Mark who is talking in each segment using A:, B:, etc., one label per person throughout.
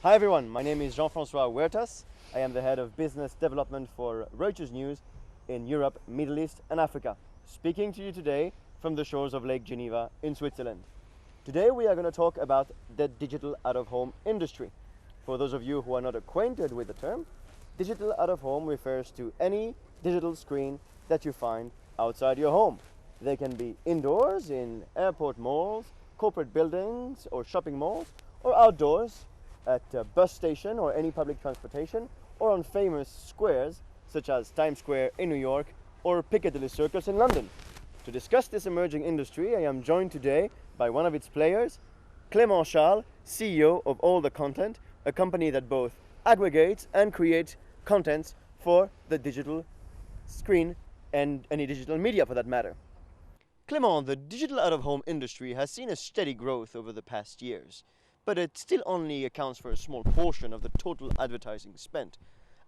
A: Hi everyone, my name is Jean-François Reuters. I am the head of business development for Reuters News in Europe, Middle East and Africa. Speaking to you today from the shores of Lake Geneva in Switzerland. Today we are going to talk about the digital out-of-home industry. For those of you who are not acquainted with the term, digital out-of-home refers to any digital screen that you find outside your home. They can be indoors in airport malls, corporate buildings or shopping malls, or outdoors at a bus station or any public transportation, or on famous squares such as Times Square in New York or Piccadilly Circus in London. To discuss this emerging industry, I am joined today by one of its players, Clement Charles, CEO of All the Content, a company that both aggregates and creates contents for the digital screen and any digital media for that matter. Clement, the digital out-of-home industry has seen a steady growth over the past years, but it still only accounts for a small portion of the total advertising spent.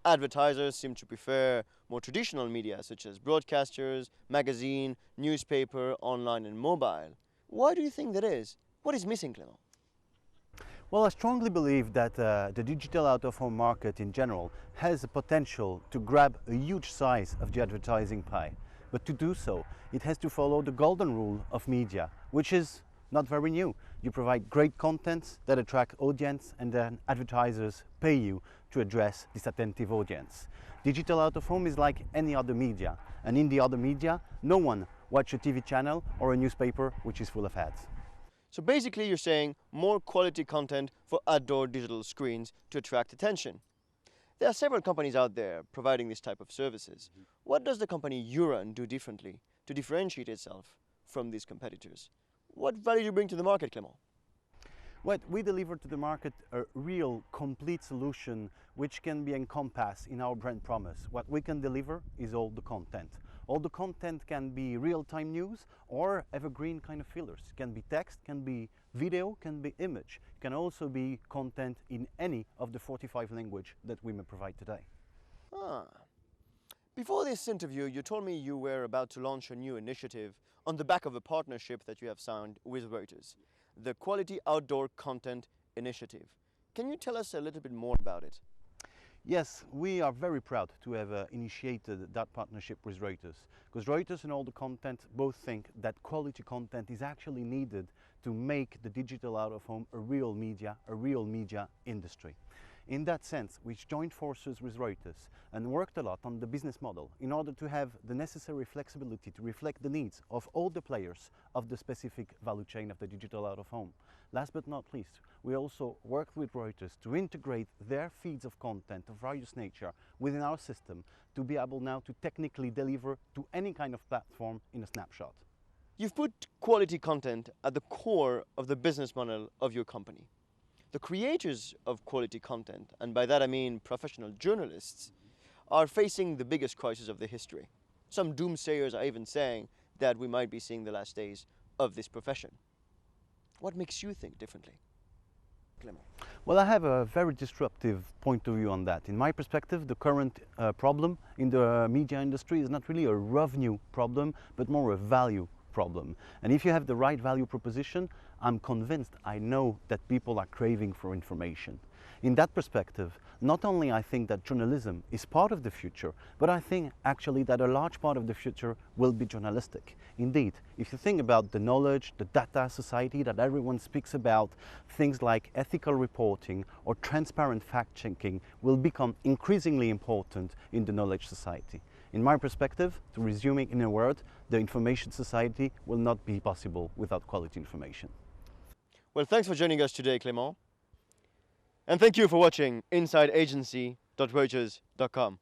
A: Advertisers seem to prefer more traditional media such as broadcasters, magazine, newspaper, online and mobile. Why do you think that is? What is missing, Clement?
B: Well, I strongly believe that the digital out-of-home market in general has the potential to grab a huge size of the advertising pie. But to do so, it has to follow the golden rule of media, which is not very new. You provide great contents that attract audience, and then advertisers pay you to address this attentive audience. Digital out-of-home is like any other media, and in the other media, no one watches a TV channel or a newspaper which is full of ads.
A: So basically you're saying more quality content for outdoor digital screens to attract attention. There are several companies out there providing this type of services. What does the company you run do differently to differentiate itself from these competitors? What value do you bring to the market, Clement?
B: What we deliver to the market a real complete solution which can be encompassed in our brand promise. What we can deliver is all the content. All the content can be real-time news or evergreen kind of fillers. It can be text, can be video, can be image. It can also be content in any of the 45 languages that we may provide today.
A: Before this interview, you told me you were about to launch a new initiative on the back of a partnership that you have signed with Reuters, the Quality Outdoor Content Initiative. Can you tell us a little bit more about it?
B: Yes, we are very proud to have initiated that partnership with Reuters, because Reuters and All the Content both think that quality content is actually needed to make the digital out-of-home a real media industry. In that sense, we joined forces with Reuters and worked a lot on the business model in order to have the necessary flexibility to reflect the needs of all the players of the specific value chain of the digital out-of-home. Last but not least, we also worked with Reuters to integrate their feeds of content of various nature within our system to be able now to technically deliver to any kind of platform in a snapshot.
A: You've put quality content at the core of the business model of your company. The creators of quality content, and by that I mean professional journalists, are facing the biggest crisis of their history. Some doomsayers are even saying that we might be seeing the last days of this profession. What makes you think differently, Clement?
B: Well, I have a very disruptive point of view on that. In my perspective, the current problem in the media industry is not really a revenue problem, but more a value problem. And if you have the right value proposition, I'm convinced, I know that people are craving for information. In that perspective, not only I think that journalism is part of the future, but I think actually that a large part of the future will be journalistic. Indeed, if you think about the knowledge, the data society that everyone speaks about, things like ethical reporting or transparent fact-checking will become increasingly important in the knowledge society. In my perspective, to resume it in a word, the information society will not be possible without quality information.
A: Well, thanks for joining us today, Clement. And thank you for watching InsideAgency.Reuters.com.